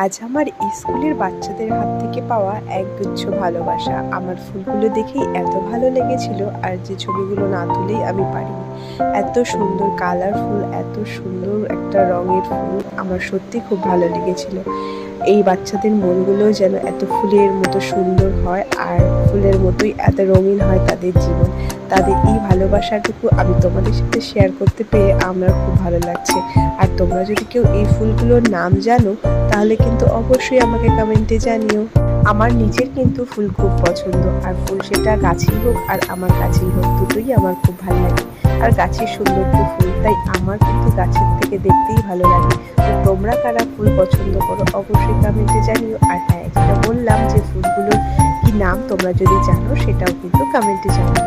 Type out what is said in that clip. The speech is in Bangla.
আজ আমার স্কুলের বাচ্চাদের হাত থেকে পাওয়া একগুচ্ছ ভালোবাসা। আমার ফুলগুলো দেখেই এত ভালো লেগেছিল, আর যে ছবিগুলো না তুলেই আমি পারিনি। এত সুন্দর কালারফুল, এত সুন্দর একটা রঙের ফুল আমার সত্যি খুব ভালো লেগেছিল। এই বাচ্চাদের মনগুলো যেন এত ফুলের মতো সুন্দর হয়, আর ফুলের মতোই এত রঙিন হয় তাদের জীবন। তাদের এই ভালোবাসাটুকু আমি তোমাদের সাথে শেয়ার করতে পেরে আমার খুব ভালো লাগছে। আর তোমরা যদি কেউ এই ফুলগুলোর নাম জানো তাহলে কিন্তু অবশ্যই আমাকে কমেন্টে জানিও। আমার নিজের কিন্তু ফুল খুব পছন্দ, আর ফুল সেটা গাছেই হোক আর আমার কাছেই হোক, দুটোই আমার খুব ভালো লাগে। আর গাছের সৌন্দর্য ফুল, তাই আমার কিন্তু গাছের থেকে দেখতেই ভালো লাগে। তো তোমরা কারা ফুল পছন্দ করো অবশ্যই কমেন্টে জানিও। আর হ্যাঁ, যেটা বললাম যে ফুলগুলোর কি নাম তোমরা যদি জানো সেটাও কিন্তু কমেন্টে জানিও।